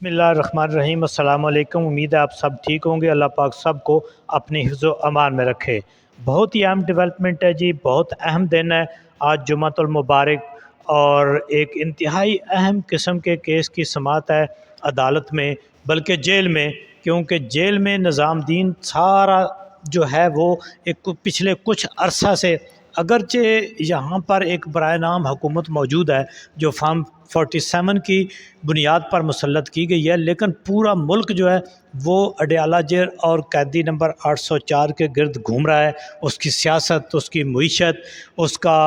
بسم اللہ الرحمن الرحیم۔ السلام علیکم۔ امید ہے آپ سب ٹھیک ہوں گے۔ اللہ پاک سب کو اپنی حفظ و امان میں رکھے۔ بہت ہی اہم ڈیولپمنٹ ہے جی، بہت اہم دن ہے آج جمعۃ المبارک، اور ایک انتہائی اہم قسم کے کیس کی سماعت ہے عدالت میں، بلکہ جیل میں، کیونکہ جیل میں نظام دین سارا جو ہے وہ ایک پچھلے کچھ عرصہ سے، اگرچہ یہاں پر ایک برائے نام حکومت موجود ہے جو فارم 47 کی بنیاد پر مسلط کی گئی ہے، لیکن پورا ملک جو ہے وہ اڈیالہ جیل اور قیدی نمبر 804 کے گرد گھوم رہا ہے۔ اس کی سیاست، اس کی معیشت، اس کا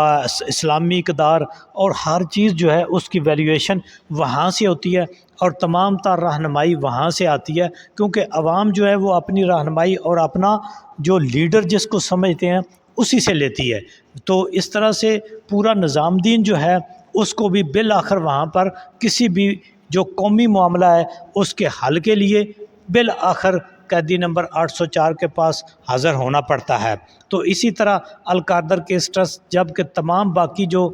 اسلامی اقدار اور ہر چیز جو ہے اس کی ویلیویشن وہاں سے ہوتی ہے، اور تمام تر رہنمائی وہاں سے آتی ہے، کیونکہ عوام جو ہے وہ اپنی رہنمائی اور اپنا جو لیڈر جس کو سمجھتے ہیں اسی سے لیتی ہے۔ تو اس طرح سے پورا نظام دین جو ہے اس کو بھی بالآخر وہاں پر کسی بھی جو قومی معاملہ ہے اس کے حل کے لیے بالآخر قیدی نمبر 804 کے پاس حاضر ہونا پڑتا ہے۔ تو اسی طرح القادر کیس ٹرسٹ، جب کہ تمام باقی جو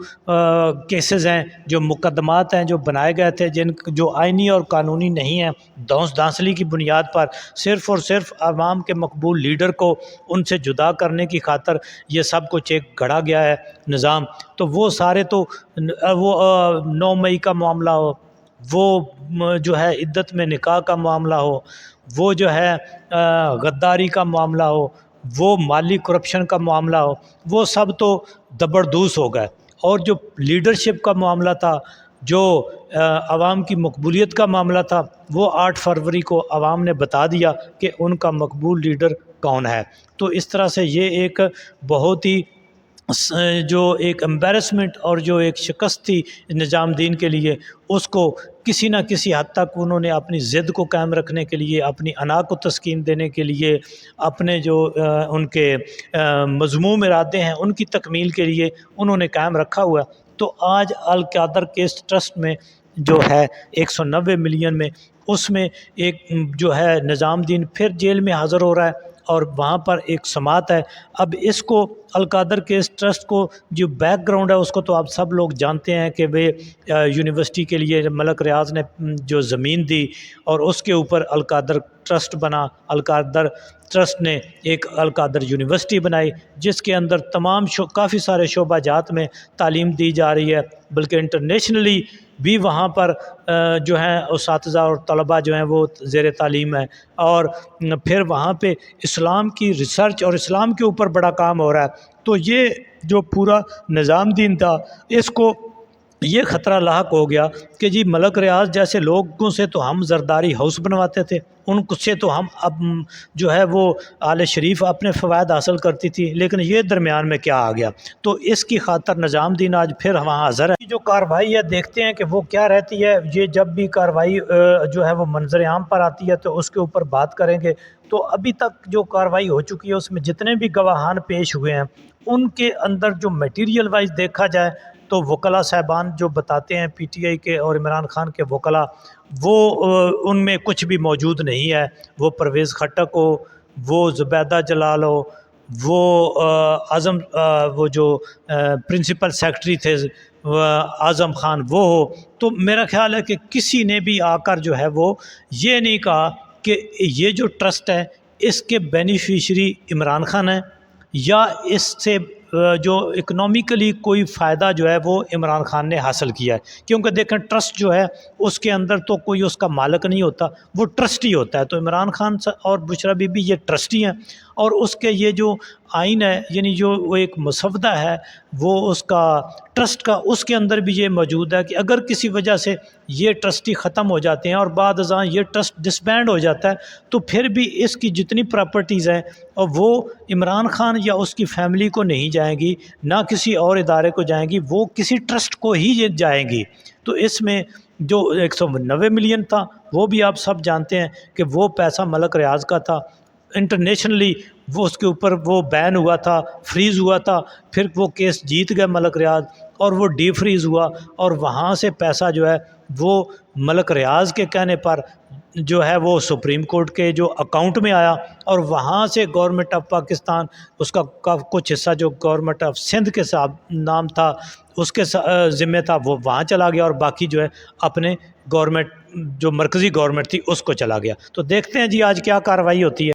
کیسز ہیں، جو مقدمات ہیں جو بنائے گئے تھے، جن جو آئینی اور قانونی نہیں ہیں، دھونس دھانسلی کی بنیاد پر صرف اور صرف عوام کے مقبول لیڈر کو ان سے جدا کرنے کی خاطر یہ سب کچھ ایک گھڑا گیا ہے نظام، تو وہ سارے تو وہ 9 مئی کا معاملہ ہو، وہ جو ہے عدت میں نکاح کا معاملہ ہو، وہ جو ہے غداری کا معاملہ ہو، وہ مالی کرپشن کا معاملہ ہو، وہ سب تو زبردوز ہو گئے۔ اور جو لیڈرشپ کا معاملہ تھا، جو عوام کی مقبولیت کا معاملہ تھا، وہ 8 فروری کو عوام نے بتا دیا کہ ان کا مقبول لیڈر کون ہے۔ تو اس طرح سے یہ ایک بہت ہی جو ایک امبیرسمنٹ اور جو ایک شکست تھی نظام دین کے لیے، اس کو کسی نہ کسی حد تک انہوں نے اپنی ضد کو قائم رکھنے کے لیے، اپنی انا کو تسکین دینے کے لیے، اپنے جو ان کے مذموم ارادے ہیں ان کی تکمیل کے لیے انہوں نے قائم رکھا ہوا ہے۔ تو آج القادر کیس ٹرسٹ میں جو ہے 190 ملین میں، اس میں ایک جو ہے نظام دین پھر جیل میں حاضر ہو رہا ہے، اور وہاں پر ایک سماعت ہے۔ اب اس کو القادر کیس ٹرسٹ کو جو بیک گراؤنڈ ہے اس کو تو آپ سب لوگ جانتے ہیں کہ وہ یونیورسٹی کے لیے ملک ریاض نے جو زمین دی اور اس کے اوپر القادر ٹرسٹ بنا۔ القادر ٹرسٹ نے ایک القادر یونیورسٹی بنائی جس کے اندر تمام کافی سارے شعبہ جات میں تعلیم دی جا رہی ہے، بلکہ انٹرنیشنلی بھی وہاں پر جو ہیں اساتذہ اور طلباء جو ہیں وہ زیر تعلیم ہے، اور پھر وہاں پہ اسلام کی ریسرچ اور اسلام کے اوپر بڑا کام ہو رہا ہے۔ تو یہ جو پورا نظام دین تھا، اس کو یہ خطرہ لاحق ہو گیا کہ جی ملک ریاض جیسے لوگوں سے تو ہم زرداری ہاؤس بنواتے تھے، ان سے تو ہم اب جو ہے وہ آل شریف اپنے فوائد حاصل کرتی تھی، لیکن یہ درمیان میں کیا آ گیا؟ تو اس کی خاطر نظام دین آج پھر وہاں حاضر ہے۔ جو کارروائی ہے دیکھتے ہیں کہ وہ کیا رہتی ہے۔ یہ جب بھی کارروائی جو ہے وہ منظر عام پر آتی ہے تو اس کے اوپر بات کریں گے۔ تو ابھی تک جو کارروائی ہو چکی ہے اس میں جتنے بھی گواہان پیش ہوئے ہیں، ان کے اندر جو میٹیریل وائز دیکھا جائے تو وکلاء صاحبان جو بتاتے ہیں پی ٹی آئی کے اور عمران خان کے وکلاء، وہ ان میں کچھ بھی موجود نہیں ہے۔ وہ پرویز خٹک ہو، وہ زبیدہ جلال ہو، وہ اعظم وہ جو پرنسپل سیکرٹری تھے اعظم خان، وہ ہو، تو میرا خیال ہے کہ کسی نے بھی آ کر جو ہے وہ یہ نہیں کہا کہ یہ جو ٹرسٹ ہے اس کے بینیفیشری عمران خان ہیں، یا اس سے جو اکنومیکلی کوئی فائدہ جو ہے وہ عمران خان نے حاصل کیا ہے۔ کیونکہ دیکھیں ٹرسٹ جو ہے اس کے اندر تو کوئی اس کا مالک نہیں ہوتا، وہ ٹرسٹی ہوتا ہے۔ تو عمران خان اور بشریٰ بی بی یہ ٹرسٹی ہیں، اور اس کے یہ جو آئین ہے، یعنی جو وہ ایک مسودہ ہے وہ اس کا ٹرسٹ کا، اس کے اندر بھی یہ موجود ہے کہ اگر کسی وجہ سے یہ ٹرسٹی ختم ہو جاتے ہیں اور بعد ازاں یہ ٹرسٹ ڈسبینڈ ہو جاتا ہے، تو پھر بھی اس کی جتنی پراپرٹیز ہیں اور وہ عمران خان یا اس کی فیملی کو نہیں جائیں گی، نہ کسی اور ادارے کو جائیں گی، وہ کسی ٹرسٹ کو ہی یہ جائیں گی۔ تو اس میں جو 190 ملین تھا وہ بھی آپ سب جانتے ہیں کہ وہ پیسہ ملک ریاض کا تھا۔ انٹرنیشنلی وہ اس کے اوپر وہ بین ہوا تھا، فریز ہوا تھا، پھر وہ کیس جیت گئے ملک ریاض اور وہ ڈی فریز ہوا، اور وہاں سے پیسہ جو ہے وہ ملک ریاض کے کہنے پر جو ہے وہ سپریم کورٹ کے جو اکاؤنٹ میں آیا، اور وہاں سے گورنمنٹ آف پاکستان اس کا کچھ حصہ جو گورنمنٹ آف سندھ کے نام تھا اس کے ذمہ تھا، وہ وہاں چلا گیا، اور باقی جو ہے اپنے گورنمنٹ جو مرکزی گورنمنٹ تھی اس کو چلا گیا. تو دیکھتے ہیں جی آج کیا کارروائی ہوتی ہے.